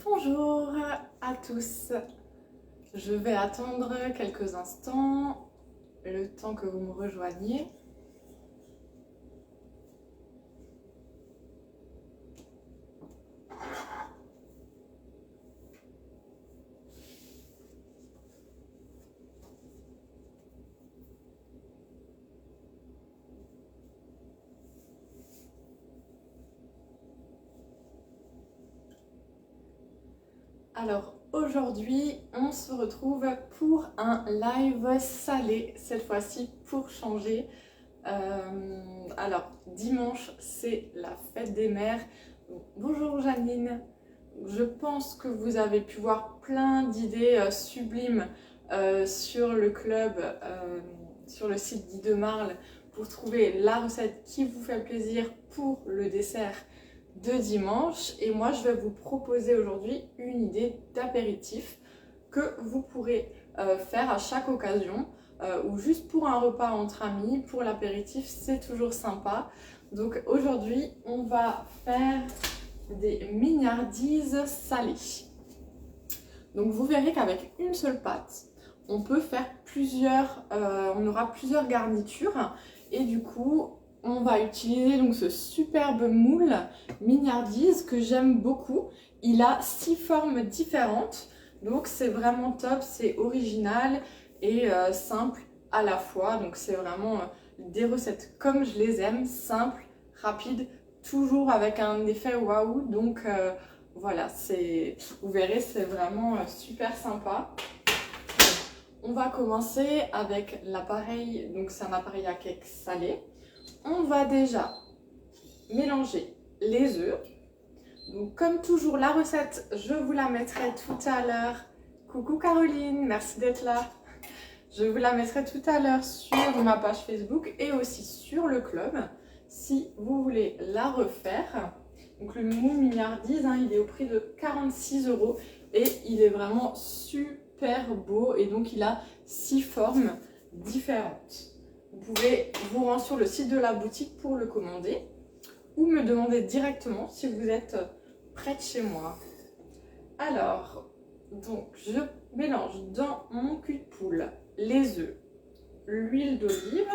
Bonjour à tous, je vais attendre quelques instants, le temps que vous me rejoigniez. Alors aujourd'hui, on se retrouve pour un live salé, cette fois-ci pour changer. Alors dimanche, c'est la fête des mères. Bonjour Janine, je pense que vous avez pu voir plein d'idées sublimes sur le club, sur le site Guy de Marle, pour trouver la recette qui vous fait plaisir pour le dessert de dimanche. Et moi je vais vous proposer aujourd'hui une idée d'apéritif que vous pourrez faire à chaque occasion ou juste pour un repas entre amis. Pour l'apéritif, c'est toujours sympa. Donc aujourd'hui on va faire des mignardises salées. Donc vous verrez qu'avec une seule pâte on peut faire on aura plusieurs garnitures, et du coup on va utiliser donc ce superbe moule mignardise que j'aime beaucoup. Il a 6 formes différentes, donc c'est vraiment top, c'est original et simple à la fois. Donc c'est vraiment des recettes comme je les aime, simples, rapides, toujours avec un effet waouh. Donc voilà, vous verrez, c'est vraiment super sympa. On va commencer avec l'appareil, donc c'est un appareil à cake salé. On va déjà mélanger les œufs. Donc comme toujours, la recette, je vous la mettrai tout à l'heure. Coucou Caroline, merci d'être là. Je vous la mettrai tout à l'heure sur ma page Facebook et aussi sur le club si vous voulez la refaire. Donc le moule mignardise, il est au prix de 46 € et il est vraiment super beau, et donc il a 6 formes différentes. Vous pouvez vous rendre sur le site de la boutique pour le commander ou me demander directement si vous êtes près de chez moi. Alors, donc je mélange dans mon cul de poule les œufs, l'huile d'olive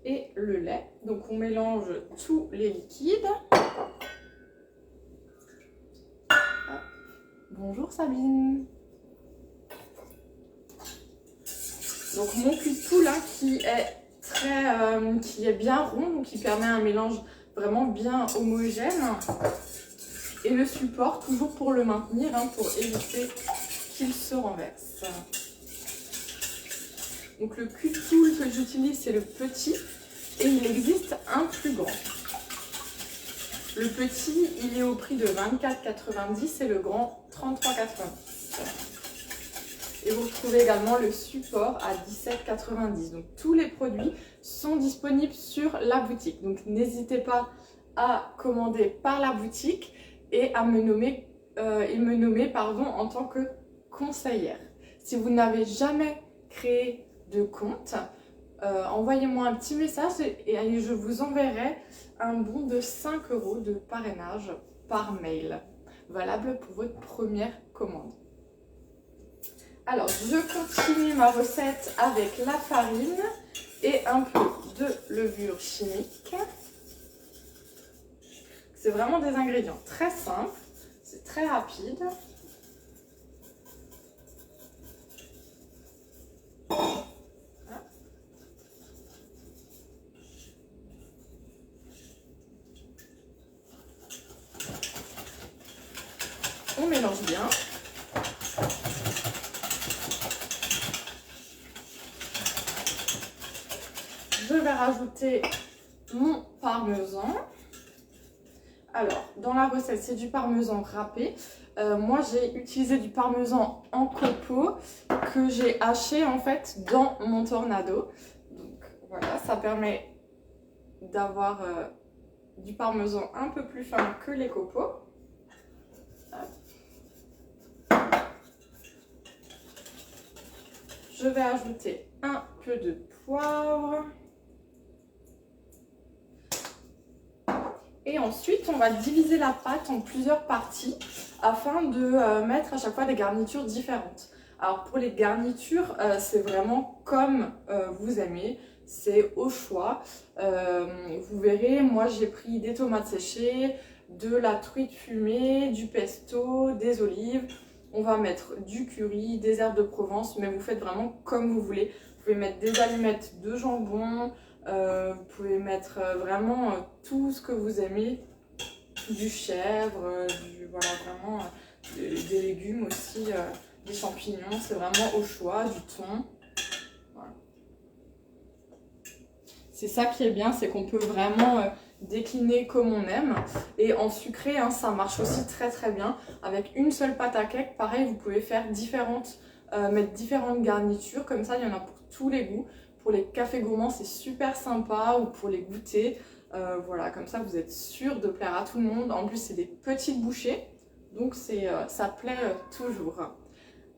et le lait. Donc on mélange tous les liquides. Hop. Bonjour Sabine. Donc mon cul de poule qui est bien rond, donc qui permet un mélange vraiment bien homogène. Et le support toujours pour le maintenir, pour éviter qu'il se renverse. Donc le cul de poule que j'utilise, c'est le petit, et il existe un plus grand. Le petit, il est au prix de 24,90 et le grand 33,90. Et vous retrouvez également le support à 17,90. Donc tous les produits sont disponibles sur la boutique. Donc n'hésitez pas à commander par la boutique et à me nommer, en tant que conseillère. Si vous n'avez jamais créé de compte, envoyez-moi un petit message et je vous enverrai un bon de 5 € de parrainage par mail, valable pour votre première commande. Alors, je continue ma recette avec la farine et un peu de levure chimique. C'est vraiment des ingrédients très simples, c'est très rapide. On mélange bien. Je vais rajouter mon parmesan. Alors, dans la recette, c'est du parmesan râpé. Moi, j'ai utilisé du parmesan en copeaux que j'ai haché en fait dans mon tornado. Donc voilà, ça permet d'avoir du parmesan un peu plus fin que les copeaux. Je vais ajouter un peu de poivre. Et ensuite, on va diviser la pâte en plusieurs parties afin de mettre à chaque fois des garnitures différentes. Alors pour les garnitures, c'est vraiment comme vous aimez, c'est au choix. Vous verrez, moi j'ai pris des tomates séchées, de la truite fumée, du pesto, des olives. On va mettre du curry, des herbes de Provence, mais vous faites vraiment comme vous voulez. Vous pouvez mettre des allumettes de jambon, vous pouvez mettre vraiment tout ce que vous aimez, du chèvre, voilà, vraiment des légumes aussi, des champignons, c'est vraiment au choix, du thon. Voilà. C'est ça qui est bien, c'est qu'on peut vraiment décliner comme on aime. Et en sucré, hein, ça marche aussi très très bien. Avec une seule pâte à cake, pareil, vous pouvez faire mettre différentes garnitures, comme ça il y en a pour tous les goûts. Pour les cafés gourmands, c'est super sympa, ou pour les goûters. Voilà, comme ça vous êtes sûr de plaire à tout le monde. En plus, c'est des petites bouchées, donc ça plaît toujours.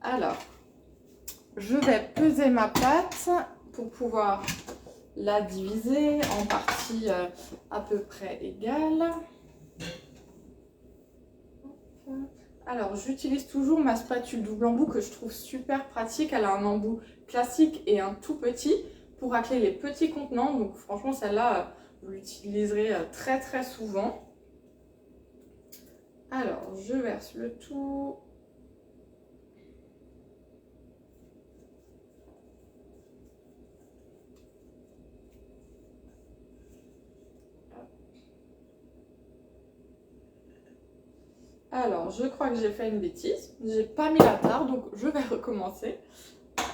Alors, je vais peser ma pâte pour pouvoir la diviser en parties à peu près égales. Alors, j'utilise toujours ma spatule double embout que je trouve super pratique. Elle a un embout classique et un tout petit pour racler les petits contenants. Donc, franchement, celle-là, vous l'utiliserez très très souvent. Alors, je verse le tout. Alors, je crois que j'ai fait une bêtise. J'ai pas mis la tare, donc je vais recommencer.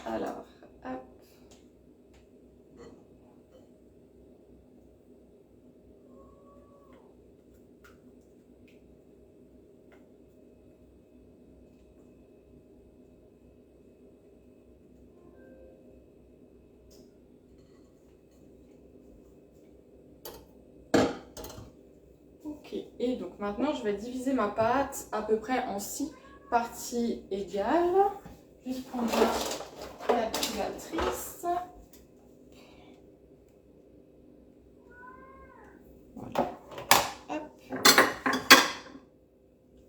Alors, hop. Ok, et donc maintenant je vais diviser ma pâte à peu près en 6 parties égales. Juste prendre la calculatrice. Voilà. Hop.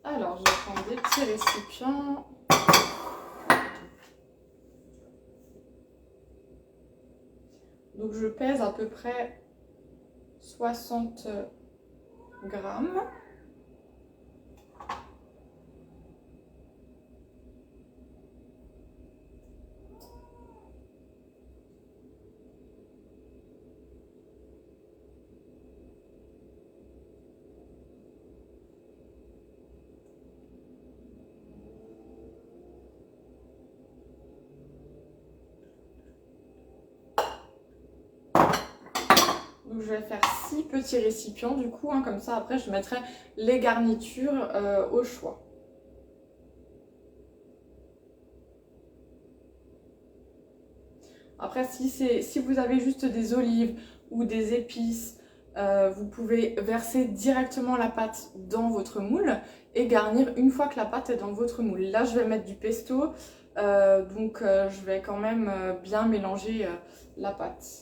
Alors je vais prendre des petits récipients. Donc je pèse à peu près 60 grammes. Donc je vais faire 6 petits récipients du coup, hein, comme ça après je mettrai les garnitures au choix. Après si vous avez juste des olives ou des épices, vous pouvez verser directement la pâte dans votre moule et garnir une fois que la pâte est dans votre moule. Là je vais mettre du pesto, donc je vais quand même bien mélanger la pâte.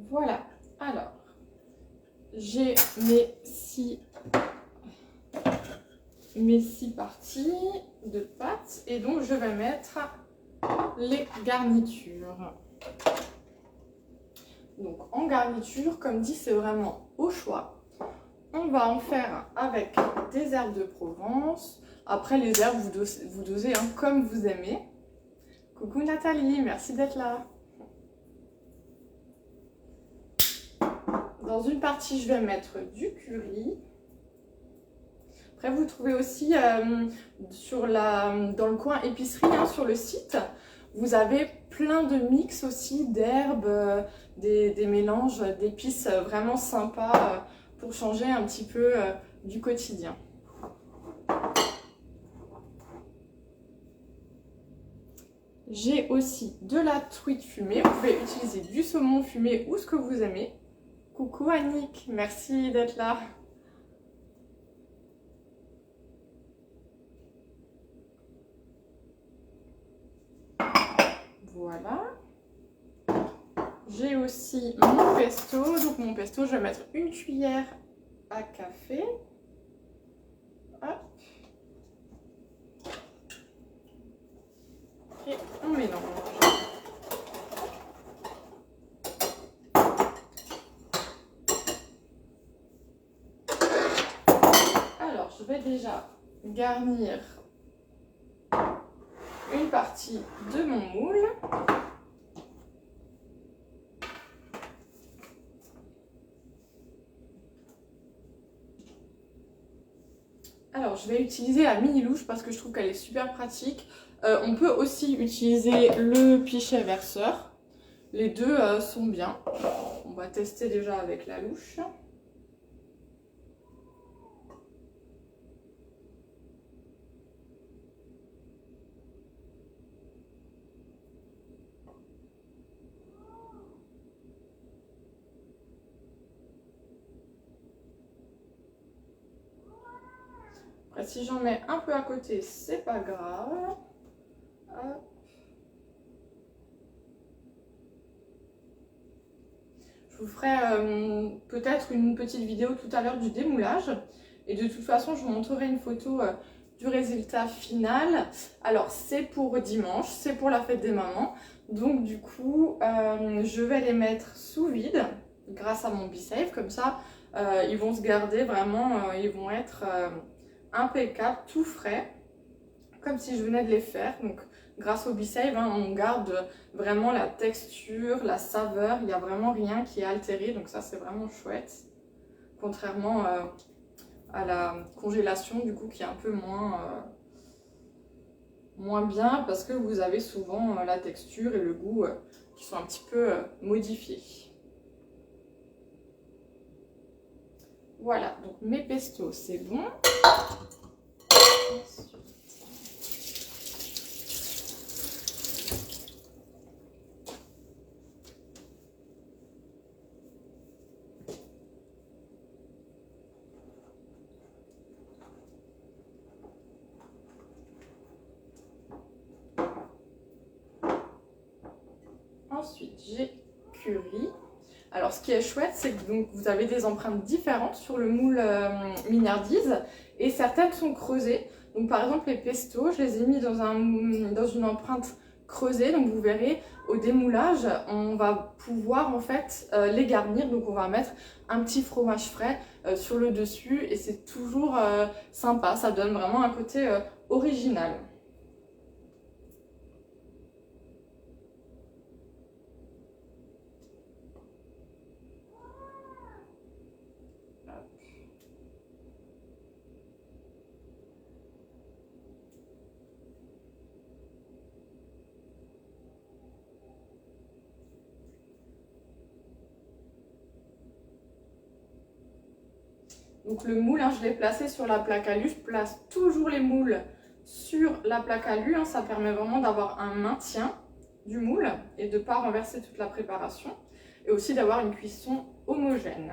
Voilà, alors j'ai mes 6 parties de pâte et donc je vais mettre les garnitures. Donc en garniture, comme dit, c'est vraiment au choix. On va en faire avec des herbes de Provence. Après les herbes, vous dosez hein, comme vous aimez. Coucou Nathalie, merci d'être là. Dans une partie, je vais mettre du curry. Après, vous trouvez aussi dans le coin épicerie, hein, sur le site, vous avez plein de mix aussi d'herbes, des mélanges d'épices vraiment sympas pour changer un petit peu du quotidien. J'ai aussi de la truite fumée. Vous pouvez utiliser du saumon fumé ou ce que vous aimez. Coucou Annick, merci d'être là. Voilà. J'ai aussi mon pesto. Donc mon pesto, je vais mettre une cuillère à café. Hop. Et on mélange. Alors, je vais déjà garnir une partie de mon moule. Alors, je vais utiliser la mini louche parce que je trouve qu'elle est super pratique. On peut aussi utiliser le pichet verseur. Les deux sont bien. On va tester déjà avec la louche. Après, si j'en mets un peu à côté, c'est pas grave. Hop. Je vous ferai peut-être une petite vidéo tout à l'heure du démoulage. Et de toute façon, je vous montrerai une photo du résultat final. Alors, c'est pour dimanche, c'est pour la fête des mamans. Donc, du coup, je vais les mettre sous vide grâce à mon BeSafe. Comme ça, ils vont se garder vraiment, ils vont être impeccables, tout frais, comme si je venais de les faire. Donc, grâce au BeSafe, hein, on garde vraiment la texture, la saveur. Il n'y a vraiment rien qui est altéré. Donc, ça, c'est vraiment chouette. Contrairement à la congélation, du coup, qui est un peu moins bien parce que vous avez souvent la texture et le goût qui sont un petit peu modifiés. Voilà, donc mes pestos, c'est bon. Ensuite, j'ai curry. Alors, ce qui est chouette, c'est que donc, vous avez des empreintes différentes sur le moule Mignardise et certaines sont creusées. Donc, par exemple, les pestos, je les ai mis dans une empreinte creusée. Donc, vous verrez, au démoulage, on va pouvoir en fait les garnir. Donc, on va mettre un petit fromage frais sur le dessus et c'est toujours sympa. Ça donne vraiment un côté original. Donc le moule, hein, je l'ai placé sur la plaque alu. Je place toujours les moules sur la plaque alu. Hein, ça permet vraiment d'avoir un maintien du moule et de ne pas renverser toute la préparation. Et aussi d'avoir une cuisson homogène.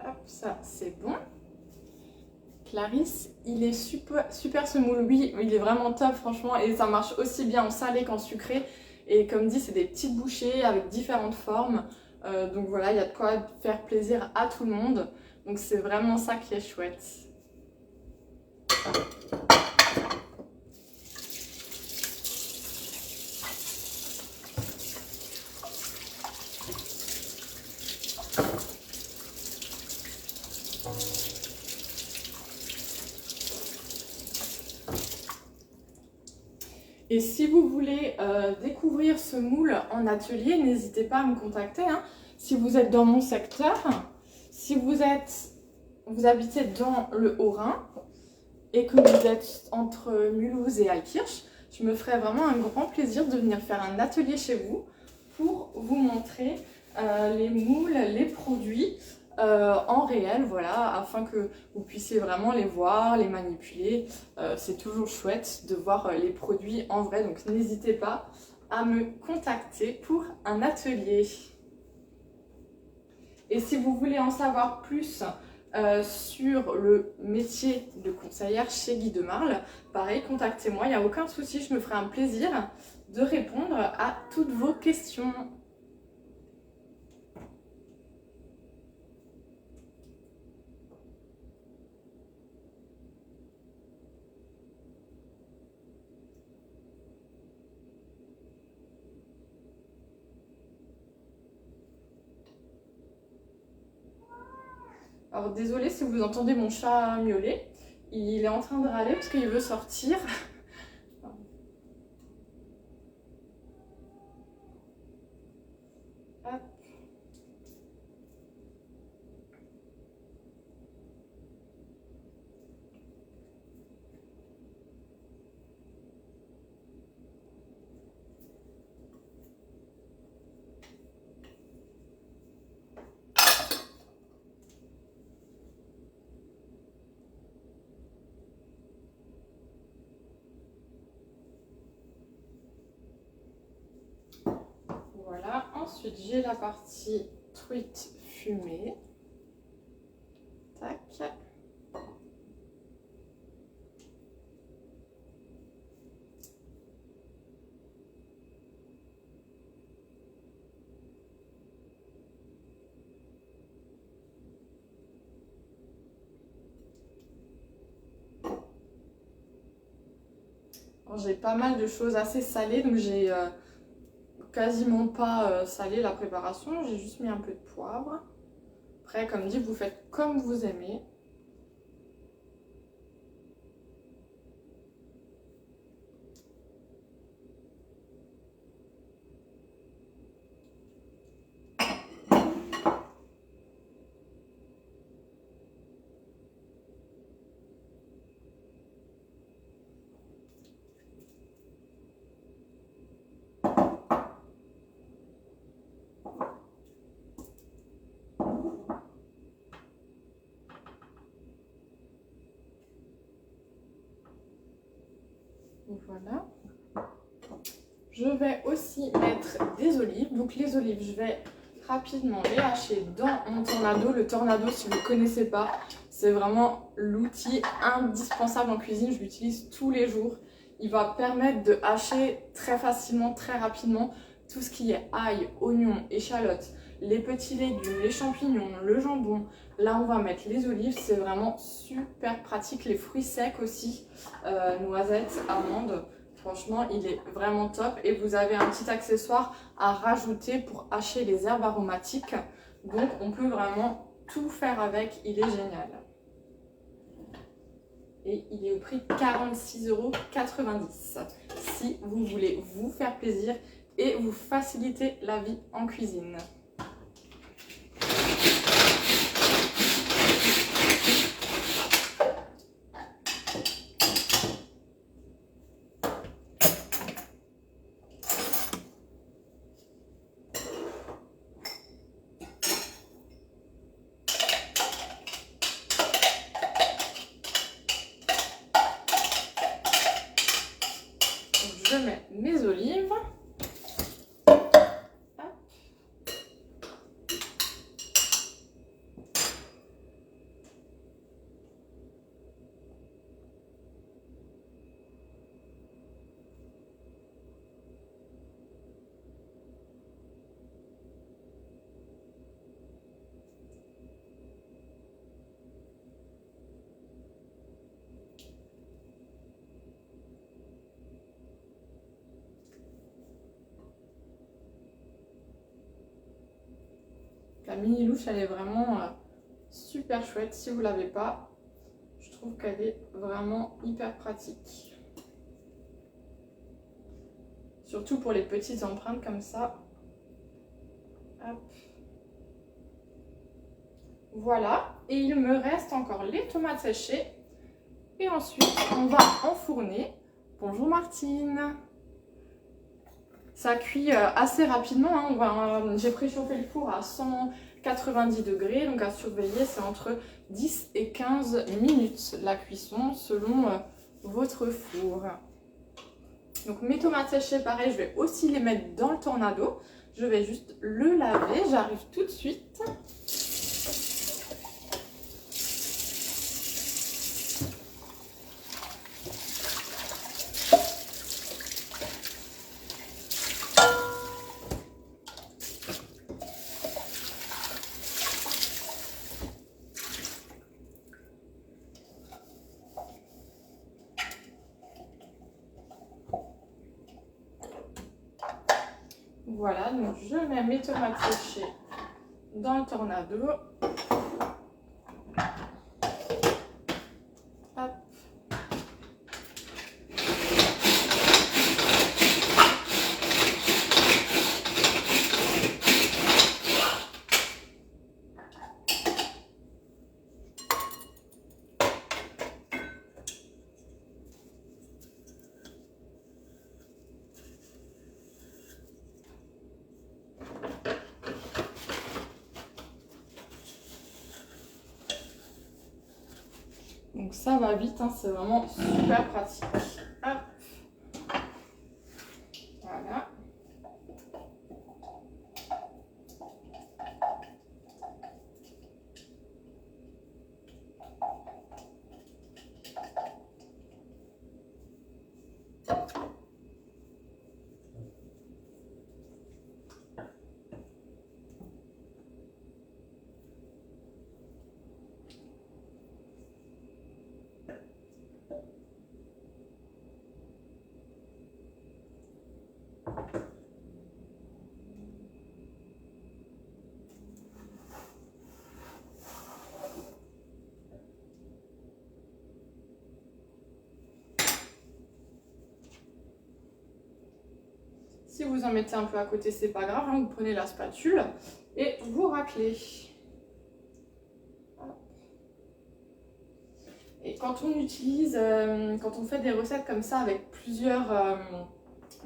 Hop, ça c'est bon. Clarisse, il est super ce moule, oui, il est vraiment top franchement et ça marche aussi bien en salé qu'en sucré. Et comme dit, c'est des petites bouchées avec différentes formes. Donc voilà, il y a de quoi faire plaisir à tout le monde. Donc c'est vraiment ça qui est chouette. Et si vous voulez découvrir ce moule en atelier, n'hésitez pas à me contacter. Hein. Si vous êtes dans mon secteur, si vous habitez dans le Haut-Rhin et que vous êtes entre Mulhouse et Altkirch, je me ferai vraiment un grand plaisir de venir faire un atelier chez vous pour vous montrer les moules, les produits en réel, voilà, afin que vous puissiez vraiment les voir, les manipuler. C'est toujours chouette de voir les produits en vrai, donc n'hésitez pas à me contacter pour un atelier. Et si vous voulez en savoir plus sur le métier de conseillère chez Guy de Marle, pareil, contactez-moi, il n'y a aucun souci, je me ferai un plaisir de répondre à toutes vos questions. Alors désolée si vous entendez mon chat miauler, il est en train de râler parce qu'il veut sortir. Hop. Voilà, ensuite j'ai la partie truite fumée. Tac. J'ai pas mal de choses assez salées, donc j'ai quasiment pas salé la préparation, j'ai juste mis un peu de poivre. Après, comme dit, vous faites comme vous aimez. Voilà. Je vais aussi mettre des olives. Donc les olives, je vais rapidement les hacher dans mon tornado. Le tornado, si vous ne connaissez pas, c'est vraiment l'outil indispensable en cuisine. Je l'utilise tous les jours. Il va permettre de hacher très facilement, très rapidement tout ce qui est ail, oignon, échalotes, les petits légumes, les champignons, le jambon. Là, on va mettre les olives. C'est vraiment super pratique. Les fruits secs aussi, noisettes, amandes. Franchement, il est vraiment top. Et vous avez un petit accessoire à rajouter pour hacher les herbes aromatiques. Donc, on peut vraiment tout faire avec. Il est génial. Et il est au prix de 46,90 € si vous voulez vous faire plaisir et vous faciliter la vie en cuisine. Je mets mes olives. La mini louche, elle est vraiment super chouette. Si vous ne l'avez pas, je trouve qu'elle est vraiment hyper pratique. surtout pour les petites empreintes comme ça. Hop. Voilà, et il me reste encore les tomates séchées. Et ensuite, on va enfourner. Bonjour Martine. Ça cuit assez rapidement, hein. J'ai préchauffé le four à 190 degrés, donc à surveiller, c'est entre 10 et 15 minutes la cuisson selon votre four. Donc mes tomates séchées, pareil, je vais aussi les mettre dans le tornado. Je vais juste le laver, j'arrive tout de suite. Voilà, donc je mets mes tomates séchées dans le tornado. Hop. Donc ça va vite, hein, c'est vraiment super pratique. Hop. Voilà. Si vous en mettez un peu à côté, c'est pas grave, hein, vous prenez la spatule et vous raclez. Et quand on utilise, quand on fait des recettes comme ça avec plusieurs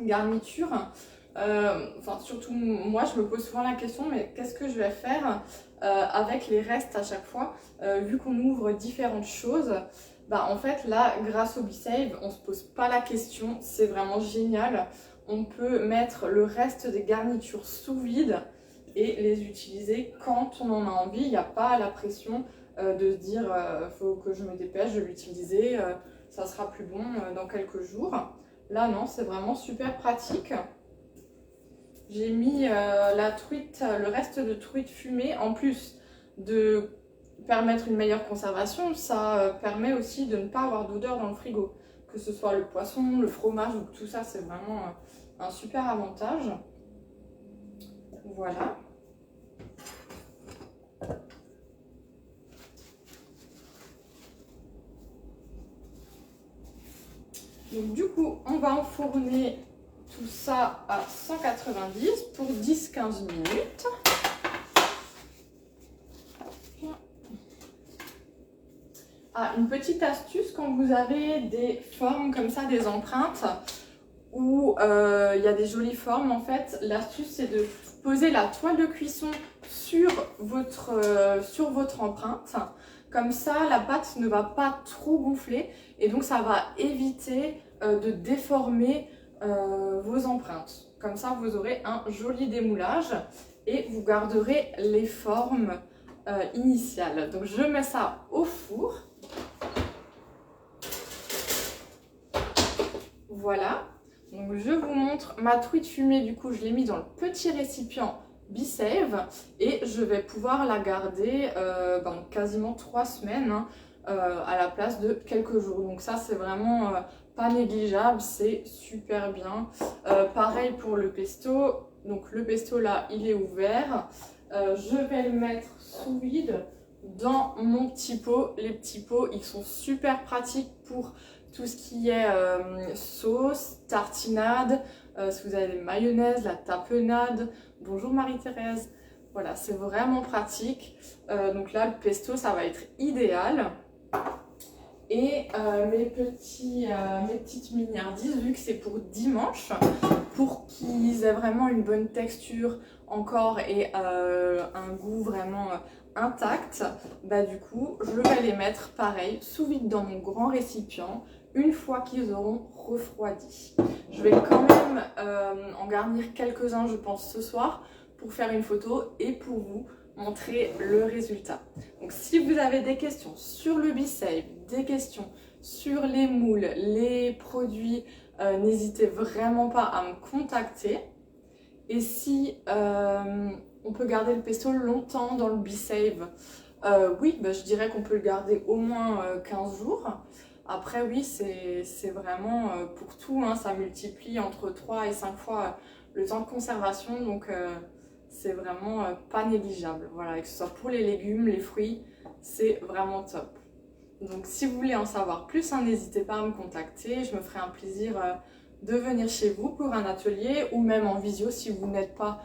garnitures, enfin surtout moi je me pose souvent la question, mais qu'est-ce que je vais faire avec les restes à chaque fois, vu qu'on ouvre différentes choses. Bah en fait là, grâce au BeSave, on se pose pas la question, c'est vraiment génial. On peut mettre le reste des garnitures sous vide et les utiliser quand on en a envie. Il n'y a pas la pression de se dire faut que je me dépêche de l'utiliser, ça sera plus bon dans quelques jours. Là non, c'est vraiment super pratique. J'ai mis la truite, le reste de truite fumée, en plus de permettre une meilleure conservation, ça permet aussi de ne pas avoir d'odeur dans le frigo. Que ce soit le poisson, le fromage, ou tout ça, c'est vraiment un super avantage. Voilà. Donc du coup, on va enfourner tout ça à 190 pour 10-15 minutes. Ah, une petite astuce quand vous avez des formes comme ça, des empreintes, où il y a des jolies formes en fait, l'astuce c'est de poser la toile de cuisson sur votre empreinte. Comme ça, la pâte ne va pas trop gonfler et donc ça va éviter de déformer vos empreintes. Comme ça, vous aurez un joli démoulage et vous garderez les formes initiales. Donc je mets ça au four. Voilà. Donc je vous montre ma truite fumée, du coup je l'ai mis dans le petit récipient BeSave et je vais pouvoir la garder quasiment 3 semaines hein, à la place de quelques jours. Donc ça c'est vraiment pas négligeable, c'est super bien. Pareil pour le pesto, donc le pesto là il est ouvert. Je vais le mettre sous vide dans mon petit pot. Les petits pots ils sont super pratiques pour tout ce qui est sauce, tartinade, si vous avez des mayonnaises, la tapenade. Bonjour Marie-Thérèse. Voilà, c'est vraiment pratique. Donc là, le pesto, ça va être idéal. Et mes petites mignardises, vu que c'est pour dimanche, pour qu'ils aient vraiment une bonne texture encore et un goût vraiment intact, bah du coup, je vais les mettre pareil, sous vide dans mon grand récipient, une fois qu'ils auront refroidi. Je vais quand même en garnir quelques-uns, je pense, ce soir, pour faire une photo et pour vous montrer le résultat. Donc si vous avez des questions sur le B-Save, des questions sur les moules, les produits, n'hésitez vraiment pas à me contacter. Et si on peut garder le pesto longtemps dans le B-Save, oui, bah, je dirais qu'on peut le garder au moins 15 jours. Après oui, c'est vraiment pour tout, hein, ça multiplie entre 3 et 5 fois le temps de conservation, donc c'est vraiment pas négligeable. Voilà, que ce soit pour les légumes, les fruits, c'est vraiment top. Donc si vous voulez en savoir plus, hein, n'hésitez pas à me contacter, je me ferai un plaisir de venir chez vous pour un atelier ou même en visio si vous n'êtes pas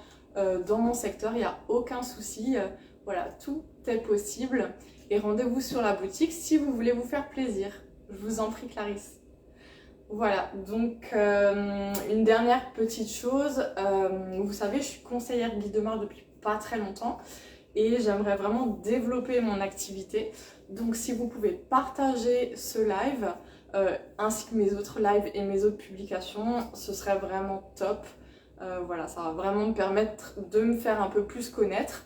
dans mon secteur, il n'y a aucun souci. Voilà, tout est possible et rendez-vous sur la boutique si vous voulez vous faire plaisir. Je vous en prie Clarisse. Voilà, donc une dernière petite chose, vous savez, je suis conseillère guide de marque depuis pas très longtemps et j'aimerais vraiment développer mon activité. Donc si vous pouvez partager ce live, ainsi que mes autres lives et mes autres publications, ce serait vraiment top. Voilà, ça va vraiment me permettre de me faire un peu plus connaître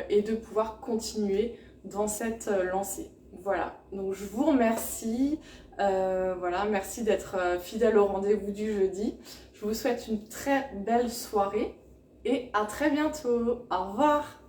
et de pouvoir continuer dans cette lancée. Voilà, donc je vous remercie. Voilà, merci d'être fidèle au rendez-vous du jeudi. Je vous souhaite une très belle soirée et à très bientôt. Au revoir.